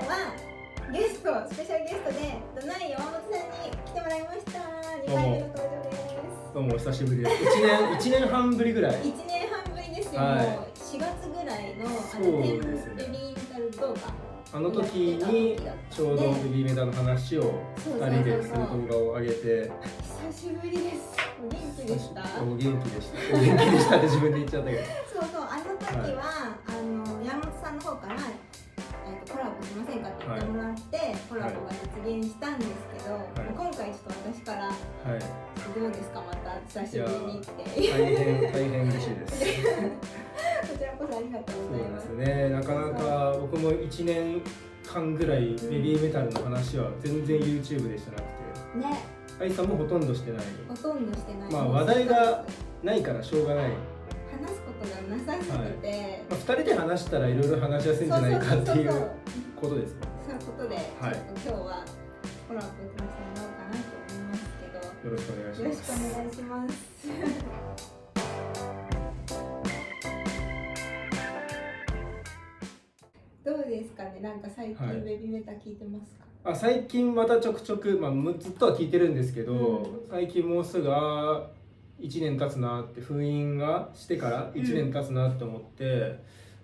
日はスペシャルゲストでドナイ山本さんに来てもらいました。2回目の登場です。どうもお久しぶりです。1年半ぶりぐらい。1年半ぶりですよ、はい、もう4月ぐらいのテンベビーメタル動画、あの時にちょうどベビーメタの話を2人でする動画を上げて、久しぶりです。お元気でした？お元気でした。お元気でしたって自分で言っちゃったけどそう、あの時は、山本さんの方からコラボしませんかって言ってもらって、コラボが実現したんですけど、今回ちょっと私から、どうですか、また久しぶりにって大変嬉しいですこちらこそありがとうございます。そうですね、なかなか僕も1年間ぐらいベビーメタルの話は全然 YouTube でしてなくてね、愛さんもほとんどしてない。ほとんどしてない。まあ話題がないからしょうがない、話すことがなさすぎて、2人で話したらいろいろ話しやすいんじゃないかっていうことですね。そういうことで、ちょっと今日はコラボさせてもらおうかなと思いますけど、よろしくお願いします。よろしくお願いします。どうですかね、なんか最近ベビーメタ聞いてますか？最近またちょくちょく、ずっとは聞いてるんですけど、最近もうすぐ1年経つなって、封印がしてから1年経つなって思って、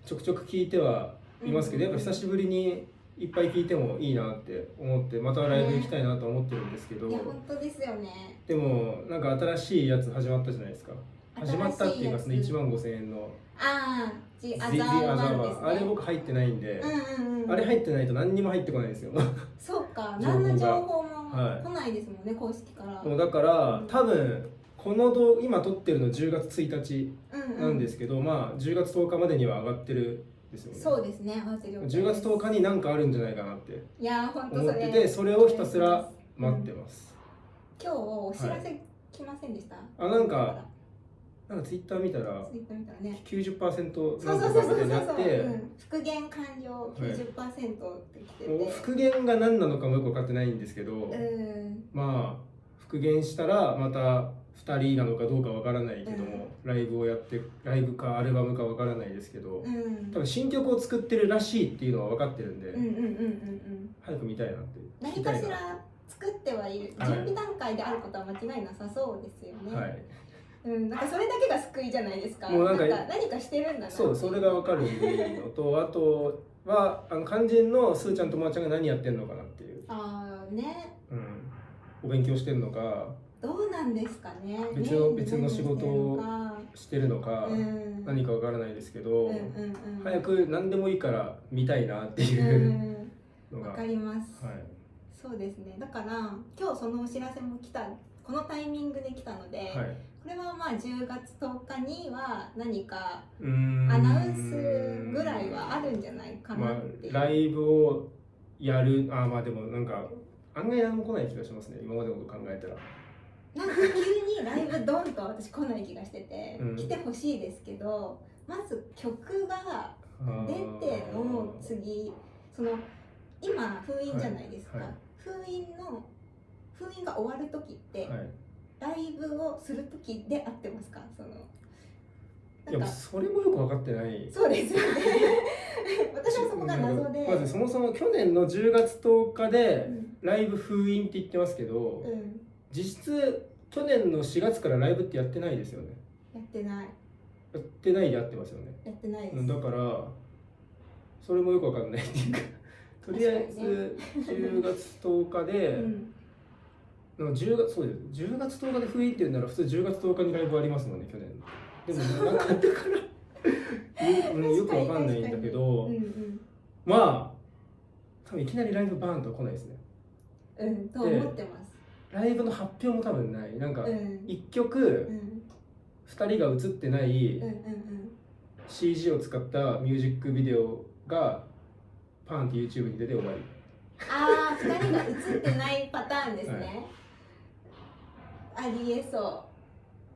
ちょくちょく聞いてはいますけど、やっぱ久しぶりにいっぱい聞いてもいいなって思って、またライブ行きたいなと思ってるんですけど、いや本当ですよね。でもなんか新しいやつ始まったじゃないですか。始まったっていうか、その15000円のThe Other One、あれ僕入ってないんで、あれ入ってないと何にも入ってこないんですよそうか、何の情報も来ないですもんね、公式から。もうだから、多分この今撮ってるの10月1日なんですけど、10月10日までには上がってるんですよね。そうですね、10月10日に何かあるんじゃないかなって思ってて、それをひたすら待ってます。今日お知らせ来ませんでした？なんかツイッター見たらね、90% なんとかみたいになって、復元完了 90% ってきてて、復元が何なのかもよく分かってないんですけど、復元したらまた2人なのかどうか分からないけども、ライブをやって、ライブかアルバムか分からないですけど、多分新曲を作ってるらしいっていうのは分かってるんで、早く見たいなって。何かしら作ってはいる、準備段階であることは間違いなさそうですよね。なんかそれだけが救いじゃないですか。もうなんか何かしてるんだな。そう、それが分かるのと、あとは肝心のすーちゃんとまーちゃんが何やってんのかなっていう。お勉強してるのか、どうなんですかね。別の仕事をしてるのか、何か分からないですけど、早く何でもいいから見たいなっていうのが。分かります。そうですね。だから今日そのお知らせも来た、このタイミングで来たので、これは10月10日には何かアナウンスぐらいはあるんじゃないかなっていう。ライブをやる、でもなんか案外何も来ない気がしますね、今までのこと考えたら。なんか急にライブドンと私来ない気がしてて、来てほしいですけど、まず曲が出ての次、今封印じゃないですか。封印が終わる時って、ライブをする時で合ってますか？いや、それもよく分かってない。そうですよね私はそこが謎で、まずそもそも去年の10月10日でライブ封印って言ってますけど、実質去年の4月からライブってやってないですよね。やってないで合ってますよね。やってないです。だからそれもよく分かんないっていうかとりあえず10月10日で、そうです。10月10日で封印っていうなら普通10月10日にライブありますもんね、去年。でもなんかだからよくわかんないんだけど、多分いきなりライブバーンとは来ないですね。と思ってます。ライブの発表も多分ない。なんか1曲2人が映ってない CG を使ったミュージックビデオがパーンって YouTube に出て終わり。2人が映ってないパターンですね。ありえそ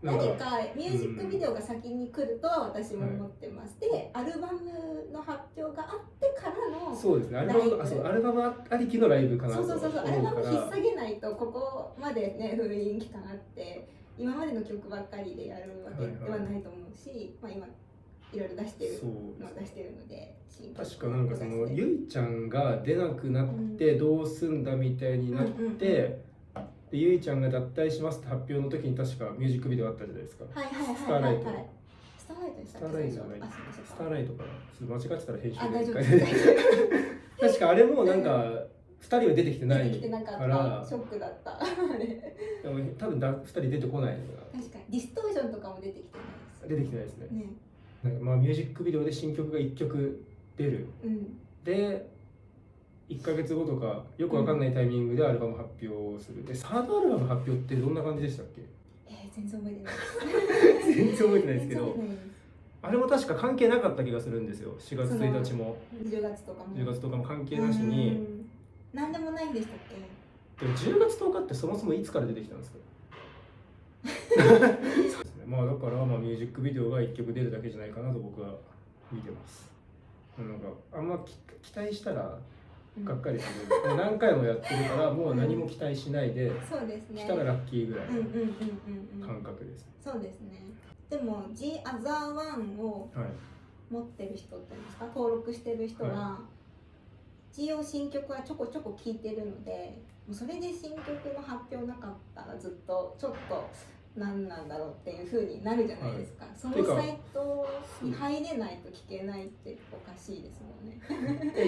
う。何かミュージックビデオが先に来ると私も思ってます。で、アルバムの発表があってからの、そうですね、アルバムありきのライブかなと思うから。アルバム引っ提げないとここまでね、封印期間あって今までの曲ばっかりでやるわけではないと思うし、今いろいろ出してるので、確かなんかそのゆいちゃんが出なくなってどうすんだみたいになって、でゆいちゃんが脱退しますって発表の時に確かミュージックビデオあったじゃないですか。スターライト。スターライトでしたっけ？スターライトじゃない。スターライトかな。ちょっと間違ってたら編集で。大丈夫。確かあれもなんか2人は出てきてないからショックだった。でも多分2人出てこないのが。確かにディストーションとかも出てきてないです。出てきてないですね。なんかまあミュージックビデオで新曲が1曲出る。で1ヶ月後とかよくわかんないタイミングでアルバム発表する。でサードアルバム発表ってどんな感じでしたっけ？全然覚えてない。全然覚えてないですけど。あれも確か関係なかった気がするんですよ。4月1日も10月とかも10月とかも関係なしに。何でもないんでしたっけ？でも10月10日ってそもそもいつから出てきたんですか？そうですね。まあだからまあミュージックビデオが1曲出るだけじゃないかなと僕は見てます。なんかあんま期待したらがっかりする。何回もやってるからもう何も期待しないで、そうですね。来たらラッキーぐらいの感覚です。そうですね。でも The Other One を持ってる人っていうんですか、登録してる人は、G を新曲はちょこちょこ聴いてるので、もうそれで新曲の発表なかったらずっとちょっと何なんだろうっていう風になるじゃないですか。そのサイトに入れないと聴けないっておかしいですもんね。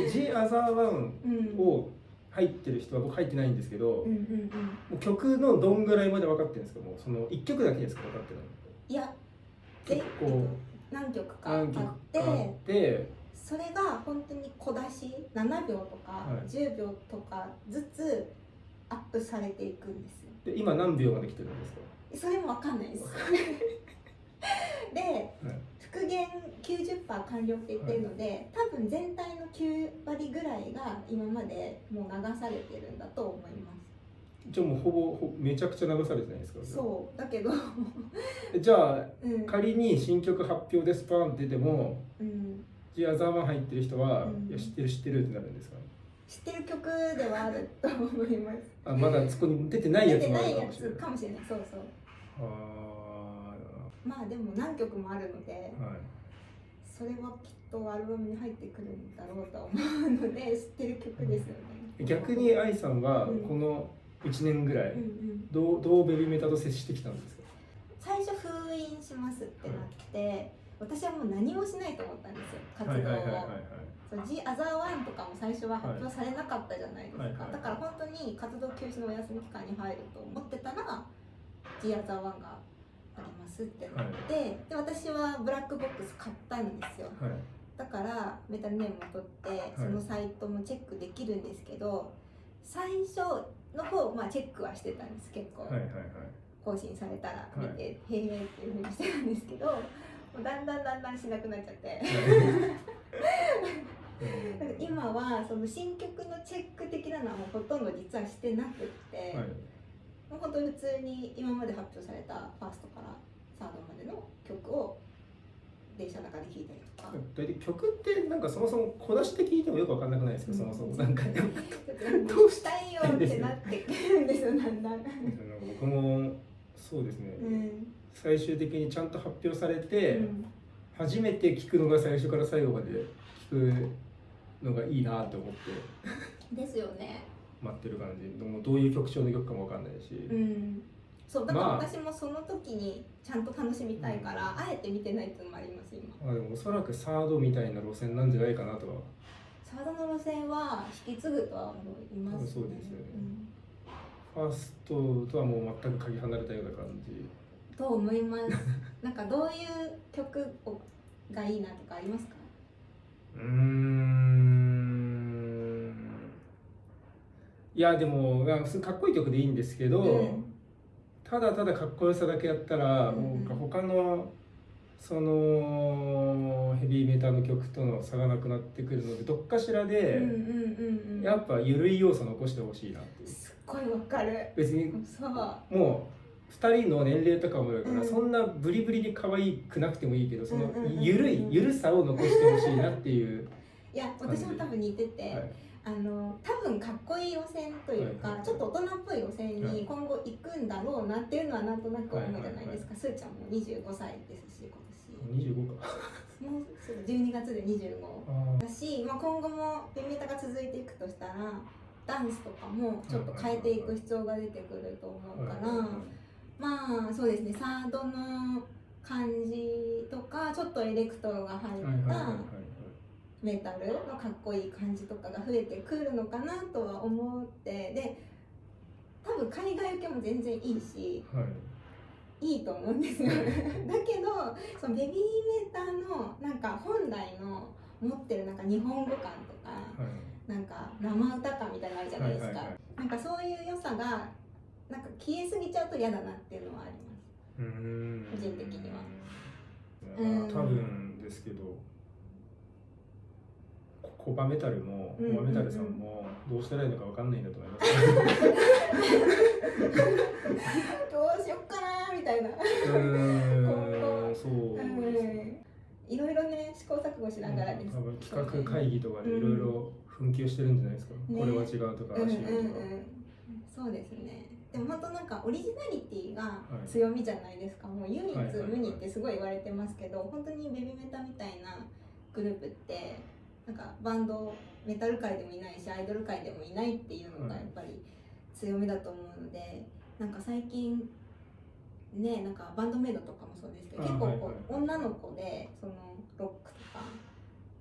The Other One を入ってる人は僕入ってないんですけど、もう曲のどんぐらいまで分かってるんですか？もうその1曲だけですか分かってるの？いや、結構何曲かあって、それが本当に小出し7秒とか10秒とかずつアップされていくんですよ。で今何秒まで来てるんですか？それも分かんないです。で、復元 90% 完了って言ってるので、多分全体の9割ぐらいが今までもう流されてるんだと思います。じゃあもうほぼめちゃくちゃ流されてないですか？そうだけどじゃあ、仮に新曲発表でスパーンって出ても、The Other One入ってる人は、いや知ってるってなるんですか？知ってる曲ではあると思います。まだそこに出てないやつもあるかもしれない。そうそう。まあでも何曲もあるので、それはきっとアルバムに入ってくるんだろうと思うので知ってる曲ですよね。逆に愛さんはこの1年ぐらいどうベビーメタと接してきたんですか？最初封印しますってなって、私はもう何もしないと思ったんですよ、活動を。The Other One とかも最初は発表されなかったじゃないですか。だから本当に活動休止のお休み期間に入ると思ってたら The Other One がありますってなって、で私はブラックボックス買ったんですよ。だからメタルネームを取ってそのサイトもチェックできるんですけど、最初の方チェックはしてたんです。結構更新されたら見て、へえっていうふうにしてたんですけど、だんだんしなくなっちゃって今はその新曲のチェック的なのはもうほとんど実はしてなくって、もう本当に普通に今まで発表されたファーストからサードまでの曲を電車の中で聴いたりとか。大体曲ってなんかそもそも小出しで聴いてもよく分かんなくないですか？そもそもなんかどうしたいよってなってくるんですよ、だんだん。僕もそうですね、最終的にちゃんと発表されて、初めて聴くのが最初から最後まで聴くのがいいなと思ってですよね。待ってる感じ。でもどういう曲調の曲かも分かんないし、そうだから私もその時にちゃんと楽しみたいから、あえて見てないっていうのもあります今。でもおそらくサードみたいな路線なんじゃないかなとは。サードの路線は引き継ぐとは思いますね。そうですよね。ファーストとはもう全くかけ離れたような感じと思いますなんかどういう曲がいいなとかありますか？いやでもかっこいい曲でいいんですけど、ただただかっこよさだけやったら、他のそのヘビーメタの曲との差がなくなってくるので、どっかしらでやっぱ緩い要素残してほしいなっていう。すっごいわかる。別にもう2人の年齢とかもあるから、そんなブリブリに可愛くなくてもいいけど、その緩さを残してほしいなっていう。いや私も多分似てて、多分かっこいい路線というか、ちょっと大人っぽい路線に今後行くんだろうなっていうのはなんとなく思うじゃないですか。すーちゃんも25歳ですし、今年25かもう12月で25だし、まあ、今後もベビメタが続いていくとしたらダンスとかもちょっと変えていく必要が出てくると思うから、まあそうですね、サードの感じとかちょっとエレクトロが入ったメタルのかっこいい感じとかが増えてくるのかなとは思って、で多分海外受けも全然いいし、いいと思うんですよだけどそのベビーメタのなんか本来の持ってるなんか日本語感とか、なんか生歌感みたいなのあるじゃないですか、なんかそういう良さがなんか消えすぎちゃうと嫌だなっていうのはあります、個人的には。多分ですけど、コバメタルもコバメタルさんもどうしたらいいのか分かんないんだと思います、どうしよっかなみたいなそういろいろね試行錯誤しながらです、多分企画会議とかでいろいろ紛糾してるんじゃないですか、これは違うとか、違うとか、そうですね。でも本当なんかオリジナリティが強みじゃないですか、もう唯一無二ってすごい言われてますけど、本当にベビメタみたいなグループってなんかバンドメタル界でもいないしアイドル界でもいないっていうのがやっぱり強みだと思うので、なんか最近ね、なんかバンドメイドとかもそうですけど、結構こう女の子でそのロックとか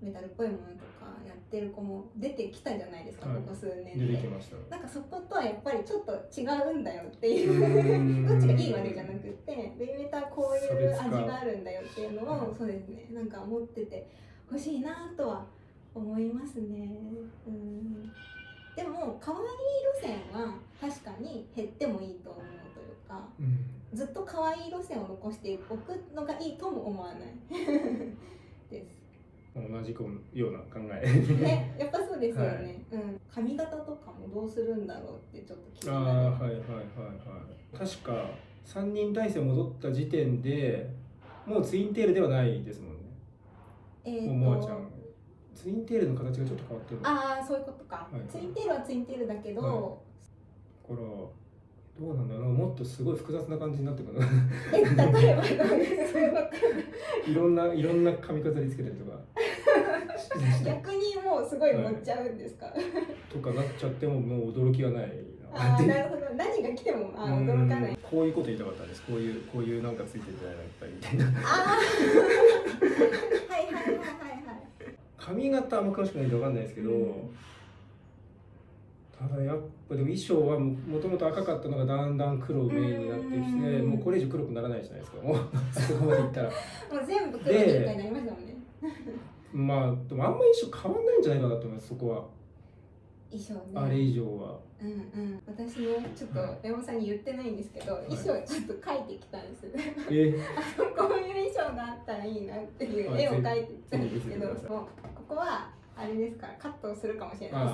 メタルっぽいものとかやってる子も出てきたじゃないですか、ここ数年で。出てきました。なんかそことはやっぱりちょっと違うんだよっていうどっちがいい悪いじゃなくて、ベビメタはこういう味があるんだよっていうのを、そうですね、なんか思っててほしいなとは思いますね。でも可愛い路線は確かに減ってもいいと思うというか、ずっと可愛い路線を残しておくのがいいとも思わないです。同じような考えね、やっぱそうですよね、髪型とかもどうするんだろうってちょっと気になる。確か3人体制戻った時点でもうツインテールではないですもんね。もあちゃんツインテールの形がちょっと変わってる。ああ、そういうことか、ツインテールはツインテールだけど、だからどうなんだろう、もっとすごい複雑な感じになってくる例えばいろんな髪飾りつけたりとか逆にもうすごい持っちゃうんですか、とかなっちゃってももう驚きはないなるほど、何が来ても驚かない。こういうこと言いたかったんです。こういうなんかついてるじゃないのいっぱいみたいな。髪型あんま詳しくないと分かんないですけど、ただやっぱでも衣装はもともと赤かったのがだんだん黒メインになってきて、もうこれ以上黒くならないじゃないですか、もうそこまでいったらもう全部黒に一回なりましたもんねまあでもあんまり衣装変わんないんじゃないかなと思います、そこは。衣装ね、あれ以上は。私もちょっと山本さんに言ってないんですけど、衣装ちょっと描いてきたんですこういう衣装があったらいいなっていう絵を描いてきたんですけど、ここはあれですからカットするかもしれないで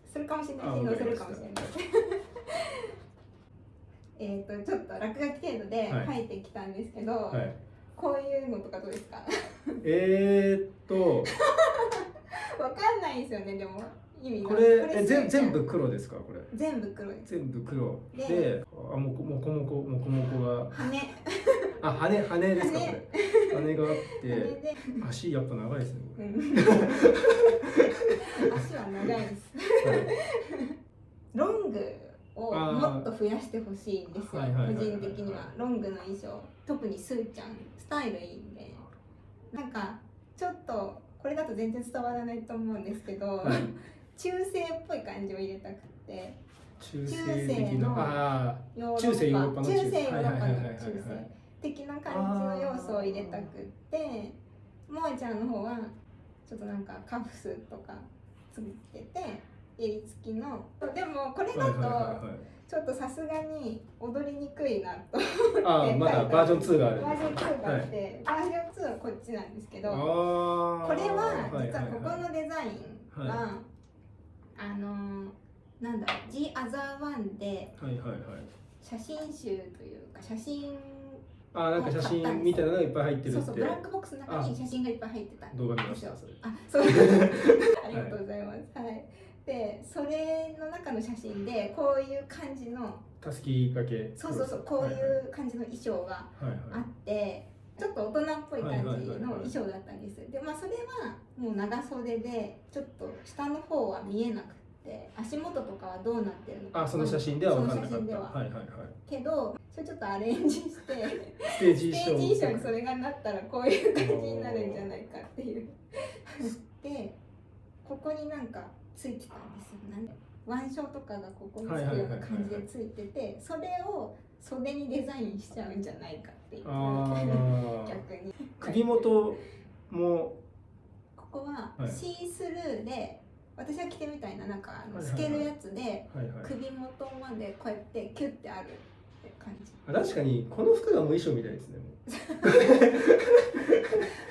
す。するかもしれないし、載せるかもしれないちょっと落書き程度で描いてきたんですけど、こういうのとかどうですかわかんないですよね、でも意味が。これ全部黒ですか、これ。全部黒です。全部黒で、もこもこが羽ですか、これ。羽があって足やっぱ長いですね、足は長いですロングをもっと増やしてほしいんですよ、個人的には。ロングの衣装、特にスーちゃんスタイルいいんで、なんかちょっとこれだと全然伝わらないと思うんですけど、中世っぽい感じを入れたくて、中世のヨーロッパの中世的な感じの要素を入れたくって、モアちゃんの方はちょっとなんかカフスとかつけて襟付きの。でもこれだとちょっとさすがに踊りにくいなと思って。まだバージョン2がある。バージョン2があって、バージョン2はこっちなんですけど、これは実はここのデザインはなんだろう、The Other One で写真集というか写真なんか写真みたいなのがいっぱい入ってるって。そうそう、ブラックボックスの中に写真がいっぱい入ってた。動画見ました。そうありがとうございます。で、それの中の写真でこういう感じのたすき掛け。そうこういう感じの衣装があって、ちょっと大人っぽい感じの衣装だったんです。でまあそれはもう長袖でちょっと下の方は見えなくて、足元とかはどうなってるのか、その写真では分かんなかった。その写真では、はいはいはい。けどそれちょっとアレンジしてステージ衣衣装にそれがなったらこういう感じになるんじゃないかっていうでここになんかついてたんですよ。腕章とかがここにつくような感じでついてて、それを袖にデザインしちゃうんじゃないかっていう逆に首元もここはシースルーで、私が着てみたいななんか透けるやつで首元までこうやってキュッてあるって感じ。確かにこの服がもう衣装みたいですね。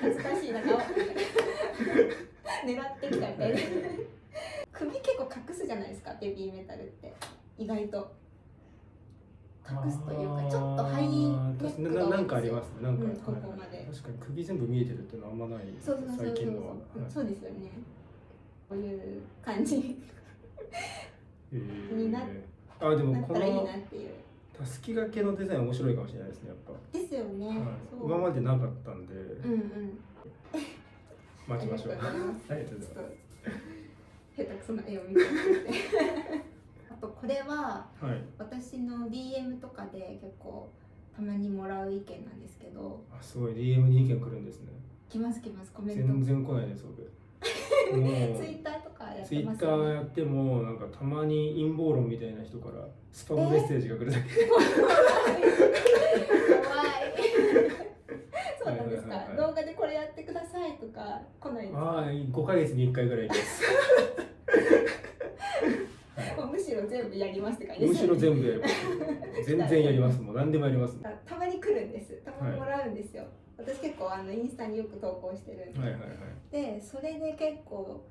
恥ずかしいな顔狙ってきたみたいな首結構隠すじゃないですか、ベビーメタルって意外と隠すというかちょっとハイネックが多いんですよ。なんかありますね。なんか、ここまで確かに首全部見えてるっていうのはあんまない。最近のは。そうですよね。こういう感じになったらいいなっていう。たすき掛けのデザイン面白いかもしれないですね、やっぱ。ですよね。今までなかったんで。待ちましょう。ありがとうございます。ありがとうございます。下手くそな絵を見てあとこれは、私の DM とかで結構たまにもらう意見なんですけど。すごい DM に意見来るんですね。来ますコメント。全然来ないです僕。もうツイッターとかやってます、ね。ツイッターやってもなんかたまに陰謀論みたいな人からスパムメッセージが来るだけ。怖い。そうなんですか。動画でこれやってくださいとか来ないですか。5ヶ月に1回ぐらいです。むしろ全部やりますって感じです。むしろ全部やります。全然やります。もう何でもやります。たまに来るんです。たまにもらうんですよ。私結構インスタによく投稿してるんで。でそれで結構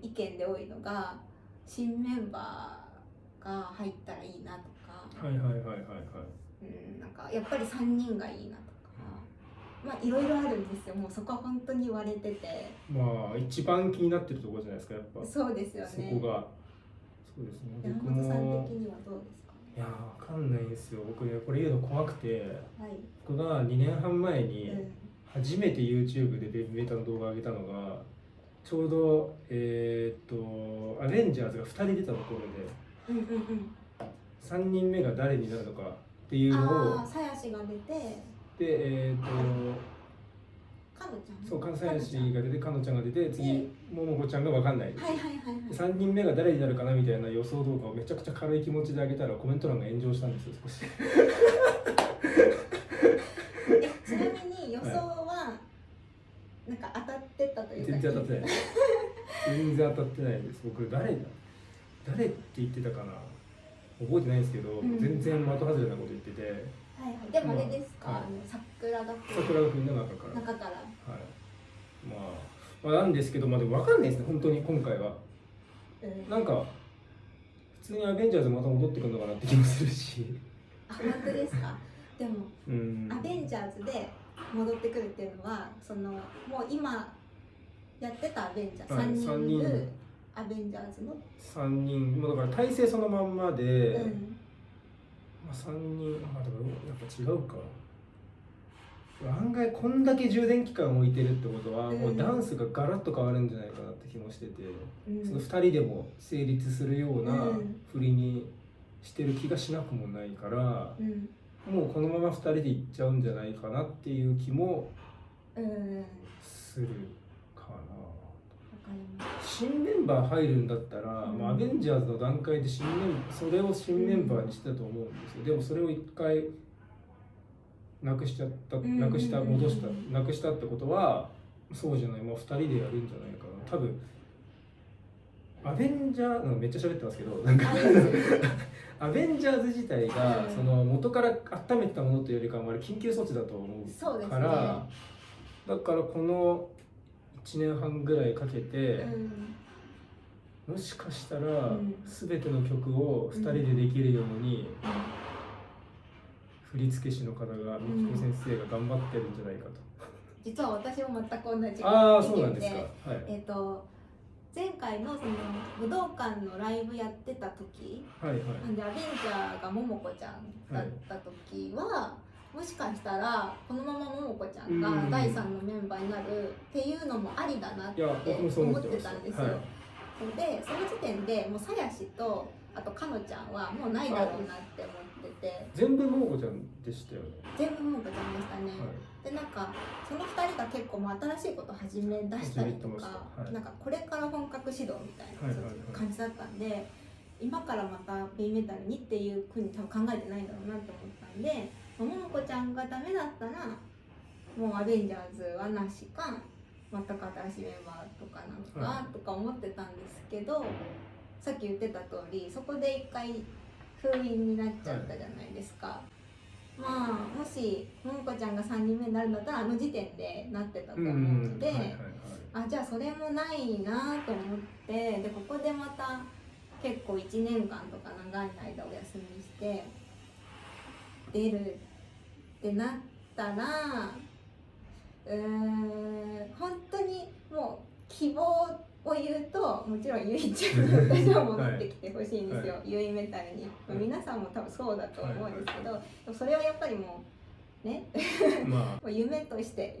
意見で多いのが新メンバーが入ったらいいなとか。なんかやっぱり3人がいいなとか。まあいろいろあるんですよ。もうそこは本当に割れてて。まあ一番気になってるところじゃないですか、やっぱ。そうですよね。そこが。そうですね。山本さん的にはどうですか。いやわかんないんですよ。僕ねこれ言うの怖くて、僕が2年半前に初めて YouTube でベビーメタの動画を上げたのがちょうどアベンジャーズが2人出たところで、3人目が誰になるのかっていうのを鞘師が出て、でかのちゃん、そう関西市が出てかのちゃんが出て、次ももこちゃんが分かんない。3人目が誰になるかなみたいな予想動画をめちゃくちゃ軽い気持ちで上げたらコメント欄が炎上したんですよ、少し。ちなみに予想はなんか当たってたというか。全然当たってない。全然当たってないです。僕誰って言ってたかな覚えてないんですけど、全然的外れなこと言ってて。でもあれですか、桜学院の中から。まあなんですけど、でも分かんないですね、本当に今回は。なんか普通にアベンジャーズまた戻ってくるのかなって気もするし。本当ですか。でもアベンジャーズで戻ってくるっていうのはもう今やってたアベンジャーズ3人いるアベンジャーズの3人、だから体制そのまんまで、3人、でもやっぱ違うか。案外こんだけ充電期間を置いてるってことは、もうダンスがガラッと変わるんじゃないかなって気もしてて、その2人でも成立するような振りにしてる気がしなくもないから、もうこのまま2人でいっちゃうんじゃないかなっていう気もするかな。新メンバー入るんだったら、アベンジャーズの段階でそれを新メンバーにしてたと思うんですよ。でもそれを1回なくしたってことはそうじゃない、2人でやるんじゃないかな。多分アベンジャーめっちゃ喋ってますけど、なんかアベンジャーズ自体がその元から温めてたものというよりかは緊急措置だと思うから、だからこの1年半ぐらいかけて、もしかしたら全ての曲を2人でできるように振付師の方がみきこ先生が頑張ってるんじゃないかと。実は私も全く同じ意見で、そうなんですか。前回の武道館のライブやってた時、なんでアベンジャーがももこちゃんだった時は、もしかしたらこのままももこちゃんが第3のメンバーになるっていうのもありだなって思ってたんですよ。でその時点でもうさやしとあとかのちゃんはもうないだろうなって思ってて、全部ももこちゃんでしたよね。全部ももこちゃんでしたね、でなんかその2人が結構もう新しいこと始め出したりとか、なんかこれから本格指導みたいな感じだったんで、今からまたベイメタルにっていうふうに多分考えてないんだろうなって思ったんで、ももこちゃんがダメだったらもうアベンジャーズはなしか全く新しいメンバーとかなんかとか思ってたんですけど、さっき言ってた通りそこで一回封印になっちゃったじゃないですか、まあもしももこちゃんが3人目になるんだったらあの時点でなってたと思うので、じゃあそれもないなと思って、でここでまた結構1年間とか長い間お休みして出るってなったら本当にもう希望を言うと、もちろんゆいちゃんに私は戻ってきてほしいんですよ、ゆいメタルに、皆さんも多分そうだと思うんですけど、それはやっぱりもうね夢として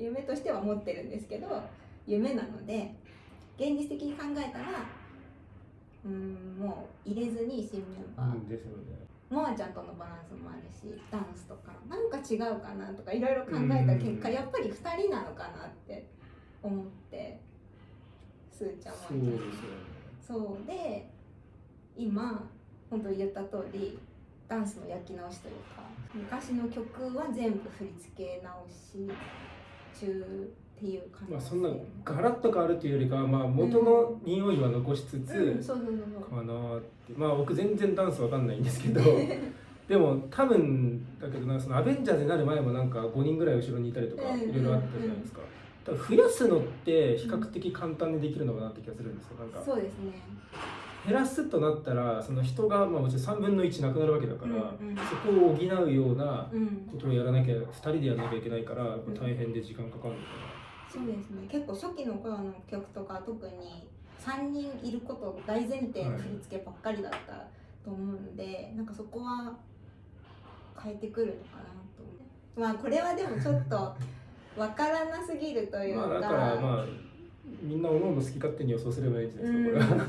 は持ってるんですけど、夢なので現実的に考えたらもう入れずに新メンバー、ですよね。もあちゃんとのバランスもあるし、ダンスとかなんか違うかなとかいろいろ考えた結果、やっぱり2人なのかなって思って、すーちゃんはそうで今本当に言った通りダンスの焼き直しというか、昔の曲は全部振り付け直し中っていう感じ、そんなガラッと変わるっていうよりかは、元の匂いは残しつつかなって、僕全然ダンスわかんないんですけどでも多分だけどそのアベンジャーズになる前もなんか5人ぐらい後ろにいたりとかいろいろあったじゃないですか。多分増やすのって比較的簡単にできるのかなって気がするんですよ。なんかそうですね、減らすとなったらその人がもちろん3分の1なくなるわけだから、そこを補うようなことをやらなきゃ、2人でやらなきゃいけないから大変で時間かかるのかな。そうですね、結構初期の頃の曲とか特に3人いることを大前提の振り付けばっかりだったと思うんで、なんかそこは変えてくるのかなと思う。これはでもちょっとわからなすぎるというか、だからみんなおのおの好き勝手に予想すればいいんじゃないですか、これは。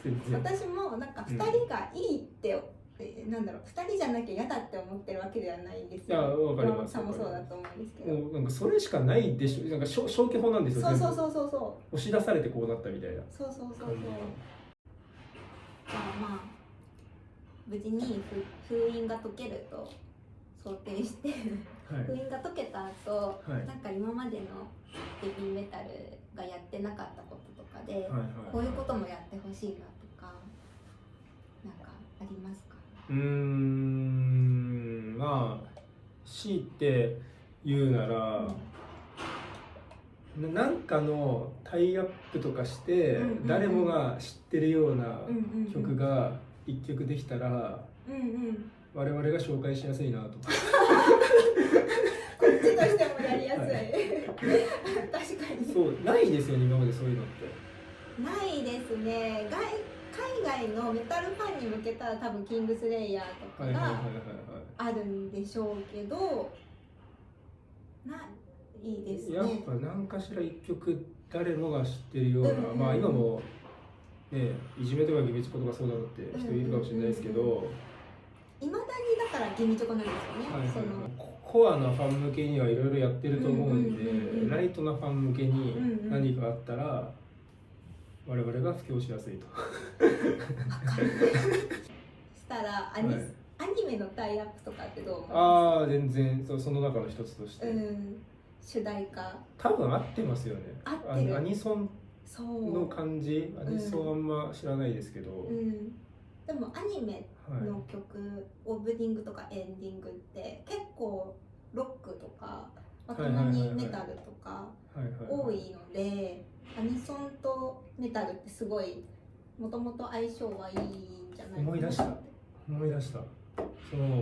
全然私もなんか2人がいいってなんだろう、2人じゃなきゃ嫌だって思ってるわけではないんですよ。わかります。さんもそうだと思うんですけど、もうなんかそれしかないでしょ。なんか消去法なんですよ。そう押し出されてこうなったみたいな。そう無事に封印が解けると想定して封印が解けた後、なんか今までのヘビーメタルがやってなかったこととかで、こういうこともやってほしいなとかなんかありますか？強いて言うなら、なんかのタイアップとかして誰もが知ってるような曲が一曲できたら我々が紹介しやすいなとこっちとしてもやりやすい、確かにそうないですよね、今までそういうのってないですね。海外のメタルファンに向けたら多分キングスレイヤーとかがあるんでしょうけど、ないですね。やっぱ何かしら一曲誰もが知ってるような、今もね、いじめとかギミチコとかそうなのって人いるかもしれないですけど、いまだにだからギミチョコなんですよね。コアなファン向けにはいろいろやってると思うんで、ライトなファン向けに何かあったら我々が布教しやすいとしたらアニメのタイアップとかってどう思います？全然その中の一つとして、主題歌多分合ってますよね。合ってる。アニソンの感じ、アニソンあんま知らないですけど、でもアニメの曲、オープニングとかエンディングって結構ロックとかたまにメタルとか多いので、アニソンとメタルってすごいもともと相性はいいんじゃないかな。思い出した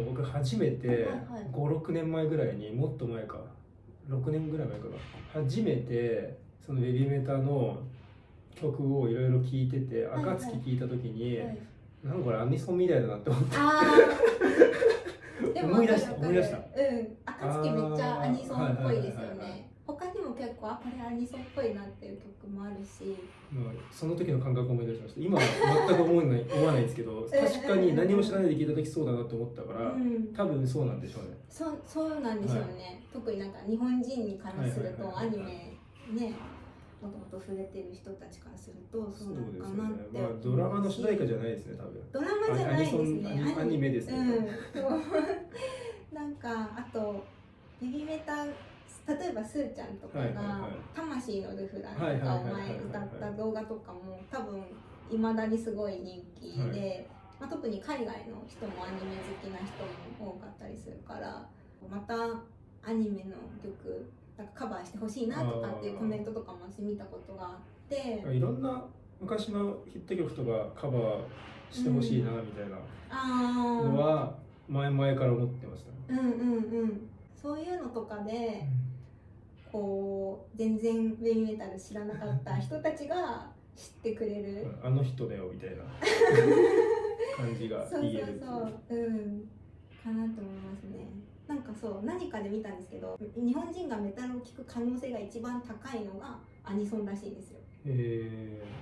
僕初めて5、6年前ぐらいに、もっと前か6年ぐらい前かな、初めてそのベビーメタの曲をいろいろ聴いてて、暁聴いた時に、なんかこれアニソンみたいだなって思って思い出した暁めっちゃアニソンっぽいですよね。他にも結構これアニソンっぽいなっていう曲もあるし、その時の感覚を思い出しました。今は全く思わないんですけど確かに何も知らないで聞いた時そうだなって思ったから、多分そうなんでしょうね。そうなんでしょうね、特になんか日本人からするとアニメねもともと触れてる人たちからするとそうなのかなって、ドラマの主題歌じゃないですね多分。ドラマじゃないですね、アニメですね。なんかあとベビメタ、例えばスーちゃんとかが「魂のルフラン」とかを前歌った動画とかも多分いまだにすごい人気で、特に海外の人もアニメ好きな人も多かったりするから、またアニメの曲なんかカバーしてほしいなとかっていうコメントとかも私見たことがあって、いろんな昔のヒット曲とかカバーしてほしいなみたいなのは前々から思ってました。そういうのとかで、こう全然ベビーメタル知らなかった人たちが知ってくれるあの人だよみたいな感じが言えるかなと思いますね。なんか何かで見たんですけど、日本人がメタルを聴く可能性が一番高いのがアニソンらしいんですよ。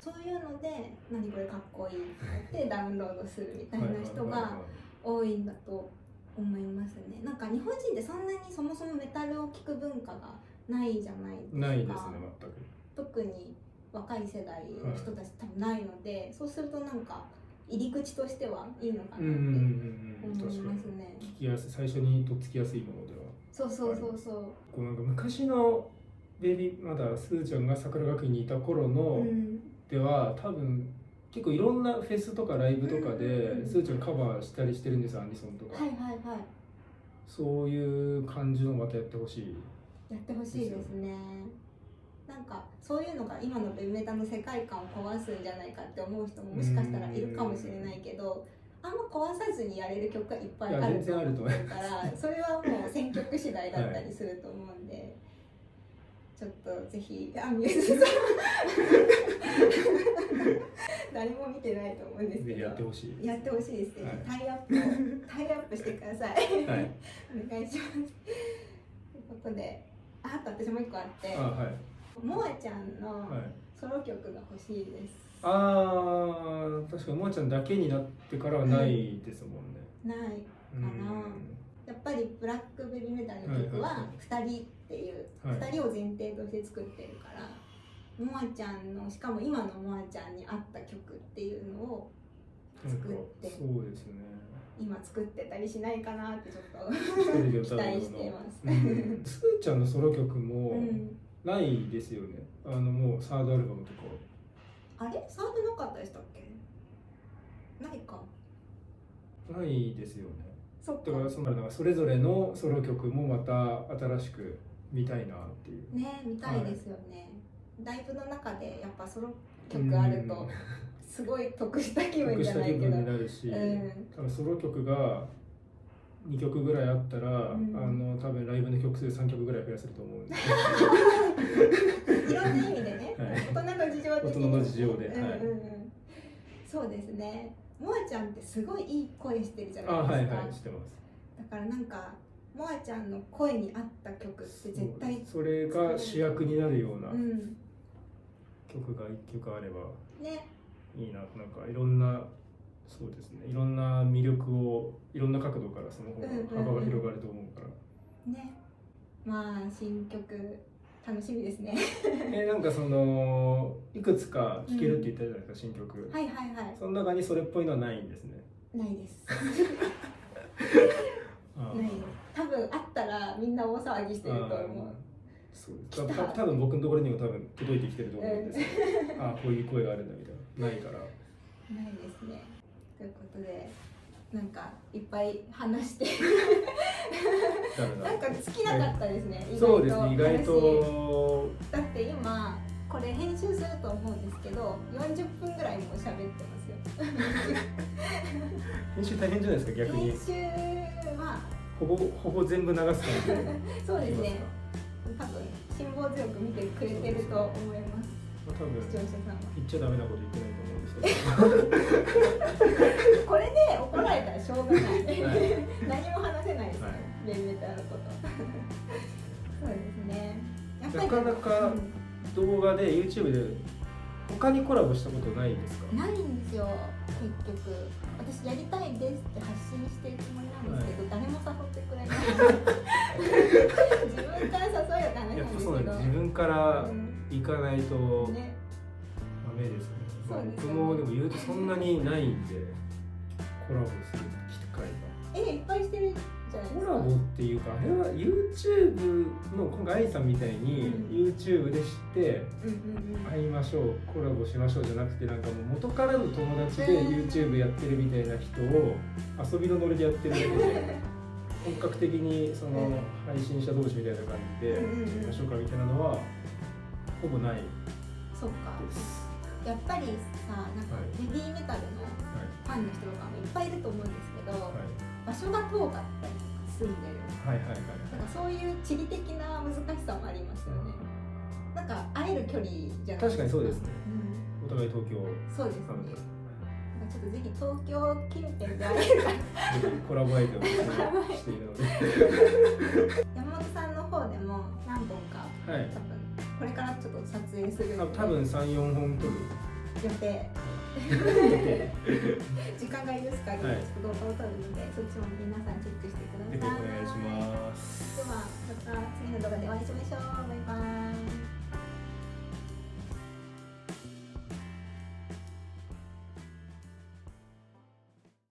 そういうので何これかっこいいってダウンロードするみたいな人が多いんだと思いますね。なんか日本人ってそんなにそもそもメタルを聴く文化がないじゃないですか。ないですね、全く。特に若い世代の人たち多分ないので、そうするとなんか入り口としてはいいのかなって思いますね。聞きやすい、最初にとっつきやすいものでは。そうなんか昔のまだスーちゃんが桜学院にいた頃のでは、多分結構いろんなフェスとかライブとかでスーちゃんカバーしたりしてるんですよ、アニソンとか。そういう感じのまたやってほしい。やってほしいですね。なんかそういうのが今のベビメタの世界観を壊すんじゃないかって思う人ももしかしたらいるかもしれないけど、あんま壊さずにやれる曲がいっぱいあると思うからそれはもう選曲次第だったりすると思うんで、ちょっとぜひアミューズさん誰も見てないと思うんですけど、やってほしいですね。タイアップしてください。お願いします。ということで、あと私もう一個あって、モアちゃんのソロ曲が欲しいです。確かにモアちゃんだけになってからはないですもんね。ないかな。やっぱりブラックベビーメタルの曲は2人っていう2人を前提として作ってるから、モアちゃんのしかも今のモアちゃんに合った曲っていうのを作ってそうですね。今作ってたりしないかなってちょっと期待してます。スーちゃんのソロ曲もないですよね。もうサードアルバムとか。あれサードなかったでしたっけ？ないか。ないですよね。だからそれぞれのソロ曲もまた新しく見たいなっていう。ね、見たいですよね。ライブの中でやっぱソロ曲あるとすごい得した気分じゃないけど。得した気分になるし、多分ソロ曲が2曲ぐらいあったら、多分ライブの曲数3曲ぐらい増やせると思うんで。いろんな意味でね、大人の事情的に。大人の事情で。そうですね。モアちゃんってすごいいい声してるじゃないですか。してます。だからなんかモアちゃんの声に合った曲って絶対それが主役になるような曲が1曲あればいいな。なんかいろんな、そうですね、いろんな魅力をいろんな角度からその方が幅が広がると思うからね。まあ新曲楽しみですね。なんかいくつか聴けるって言ったじゃないですか、新曲。その中にそれっぽいのはないんですね。ないです。ないです。多分あったらみんな大騒ぎしてると思う。そうです。多分僕のところにも多分届いてきてると思うんですけど、こういう声があるんだみたいな。ないから。ないですね。ということで、なんかいっぱい話してなんか尽きなかったですね。そうですね、意外と。だって今これ編集すると思うんですけど、40分ぐらいもう喋ってますよ。編集大変じゃないですか、逆に。編集はほぼ全部流す感じで。そうですね。多分辛抱強く見てくれてると思います。多分視聴者さんは言っちゃダメなこと言ってないと思うんですけど。これで怒られたらしょうがない。何も話せないですよ。ベビーメタルのことそうですね。やっぱなりかなか動画で YouTube で他にコラボしたことないですか？ないんですよ。結局私やりたいですって発信してるつもりなんですけど、誰も誘ってくれない自分から誘うよって話なんやっぱですけど、そうなんです。自分から行かないとね、ダメですね。そうですよね。僕もでも言うとそんなにないんでコラボする機会が。いっぱいしてるじゃないですか。コラボっていうか、あれは YouTube の今回愛さんみたいに YouTube で知って会いましょう、コラボしましょうじゃなくて、なんかもう元からの友達で YouTube やってるみたいな人を遊びのノリでやってるので本格的にその配信者同士みたいな感じでやりましょうかみたいなのはほぼないでそっか。す。やっぱりさ、なんかヘビーメタルのファンの人とかもいっぱいいると思うんですけど、場所が遠かったり住んでる、なんかそういう地理的な難しさもありますよね。なんか会える距離じゃないですか。確かにそうですね、お互い東京。そうですね。ちょっとぜひ東京近辺で会えるかコラボ相手をしているので山本さんの方でも何本か、多分これからちょっと撮影するので、多分 3,4 本撮る予定時間が許す限り動画を撮るので、そっちも皆さんチェックしてください。お願いします。ではまた次の動画でお会いしましょう。バイバイ。